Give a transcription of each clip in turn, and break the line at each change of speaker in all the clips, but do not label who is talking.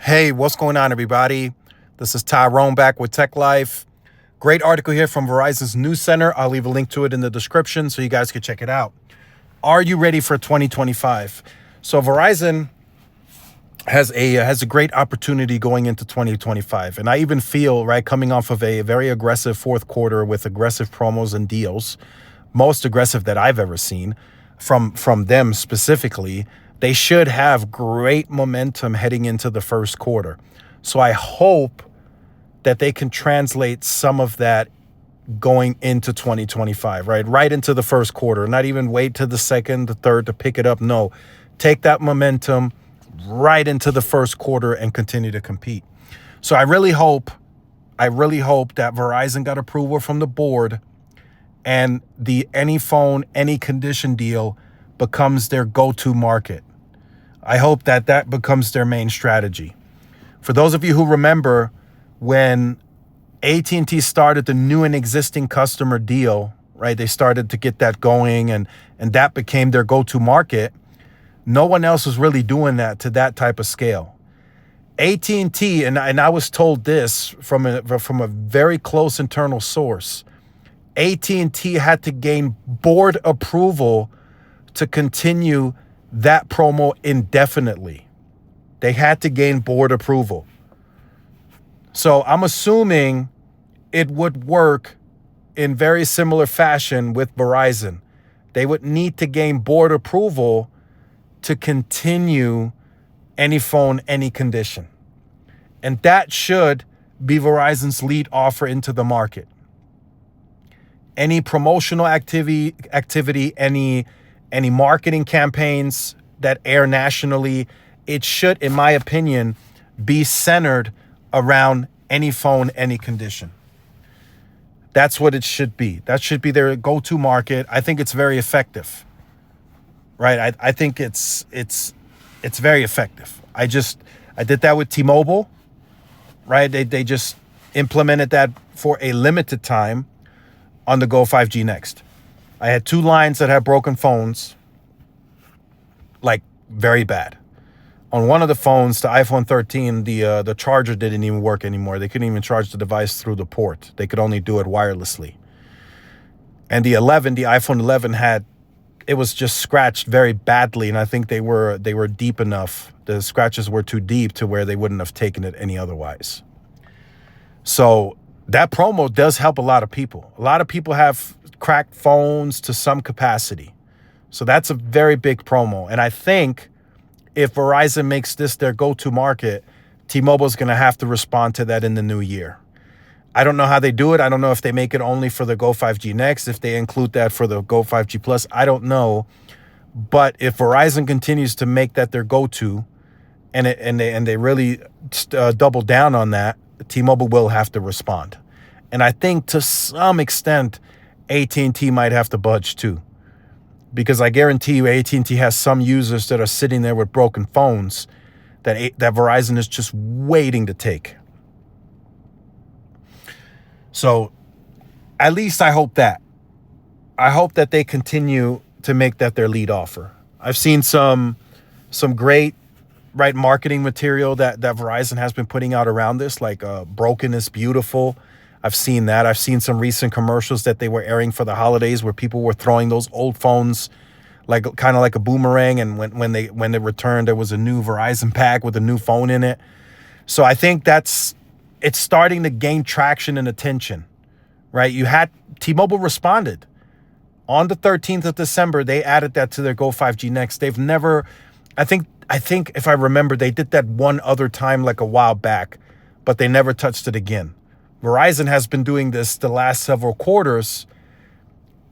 Hey, what's going on, everybody? This is Tyrone back with Tech Life. Great article here from Verizon's News Center. I'll leave a link to it in the description so you guys can check it out. Are you ready for 2025? So Verizon has a great opportunity going into 2025, and I even feel right coming off of a very aggressive fourth quarter with aggressive promos and deals, most aggressive that I've ever seen from them specifically. They should have great momentum heading into the first quarter. So I hope that they can translate some of that going into 2025, right into the first quarter, not even wait to the second, the third to pick it up. No, take that momentum right into the first quarter and continue to compete. So I really hope that Verizon got approval from the board and the any phone, any condition deal becomes their go-to market. I hope that becomes their main strategy. For those of you who remember when AT&T started the new and existing customer deal, right? They started to get that going and that became their go-to market. No one else was really doing that to that type of scale. AT&T, and I was told this from a very close internal source, AT&T had to gain board approval to continue that promo indefinitely. They had to gain board approval. So I'm assuming it would work in very similar fashion with Verizon. They would need to gain board approval to continue any phone, any condition. And that should be Verizon's lead offer into the market. Any promotional activity, any marketing campaigns that air nationally, it should, in my opinion, be centered around any phone, any condition. That's what it should be. That should be their go-to market. I think it's very effective, right? I think it's very effective. I did that with T-Mobile, right? They just implemented that for a limited time on the Go 5G Next. I had two lines that had broken phones, like very bad. On one of the phones, the iPhone 13, the charger didn't even work anymore. They couldn't even charge the device through the port. They could only do it wirelessly. And the iPhone 11 it was just scratched very badly, and I think they were deep enough. The scratches were too deep to where they wouldn't have taken it any otherwise. So that promo does help a lot of people. A lot of people have cracked phones to some capacity. So that's a very big promo. And I think if Verizon makes this their go-to market, T-Mobile is going to have to respond to that in the new year. I don't know how they do it. I don't know if they make it only for the Go 5G Next, if they include that for the Go 5G Plus. I don't know. But if Verizon continues to make that their go-to and they really double down on that, T-Mobile will have to respond. And I think to some extent, AT&T might have to budge too. Because I guarantee you AT&T has some users that are sitting there with broken phones that Verizon is just waiting to take. So at least I hope that. I hope that they continue to make that their lead offer. I've seen some great marketing material that Verizon has been putting out around this, like Broken is Beautiful. I've seen that. I've seen some recent commercials that they were airing for the holidays where people were throwing those old phones kind of like a boomerang, and when they returned, there was a new Verizon pack with a new phone in it. So I think it's starting to gain traction and attention, right? You had T-Mobile responded on the 13th of December. They added that to their Go 5G Next. They've never, I think if I remember, they did that one other time like a while back, but they never touched it again. Verizon has been doing this the last several quarters,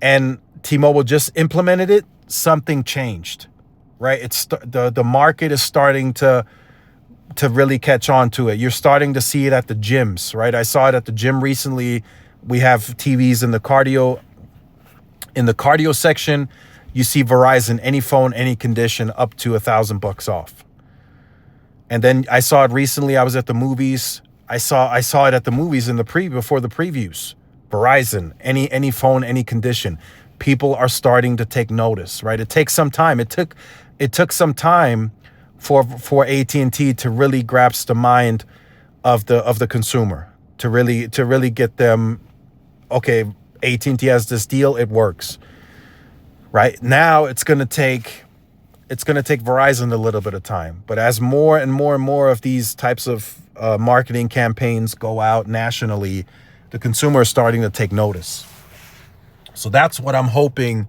and T-Mobile just implemented it. Something changed, right? The market is starting to really catch on to it. You're starting to see it at the gyms, right? I saw it at the gym recently. We have TVs in the cardio section. You see Verizon, any phone, any condition, up to $1,000 off. And then I saw it recently. I was at the movies. I saw it at the movies before the previews. Verizon, any phone, any condition. People are starting to take notice, right? It takes some time. It took some time for AT&T to really grasp the mind of the consumer, to really get them, okay, AT&T has this deal, it works. Right now, it's gonna take Verizon a little bit of time, but as more and more and more of these types of marketing campaigns go out nationally, the consumer is starting to take notice. So that's what I'm hoping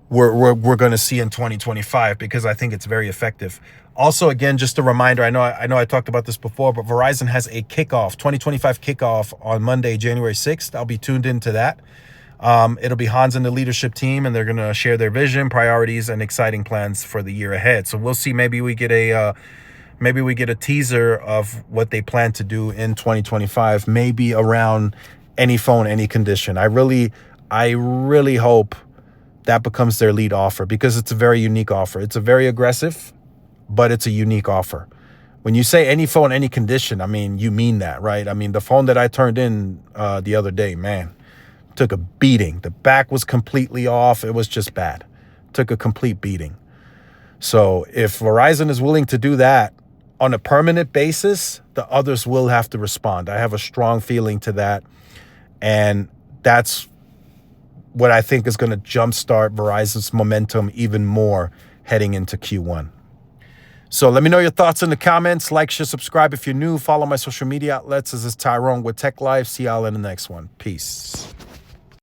we're going to see in 2025, because I think it's very effective. Also, again, just a reminder, I know I talked about this before, but Verizon has a 2025 kickoff on Monday, January 6th. I'll be tuned into that. It'll be Hans and the leadership team, and they're going to share their vision, priorities, and exciting plans for the year ahead. So we'll see. Maybe we get a teaser of what they plan to do in 2025, maybe around any phone, any condition. I really hope that becomes their lead offer, because it's a very unique offer. It's a very aggressive, but it's a unique offer. When you say any phone, any condition, I mean, you mean that, right? I mean, the phone that I turned in the other day, man, took a beating. The back was completely off. It was just bad. Took a complete beating. So if Verizon is willing to do that on a permanent basis, the others will have to respond. I have a strong feeling to that. And that's what I think is going to jumpstart Verizon's momentum even more heading into Q1. So let me know your thoughts in the comments. Like, share, subscribe if you're new. Follow my social media outlets. This is Tyrone with Tech Life. See y'all in the next one. Peace.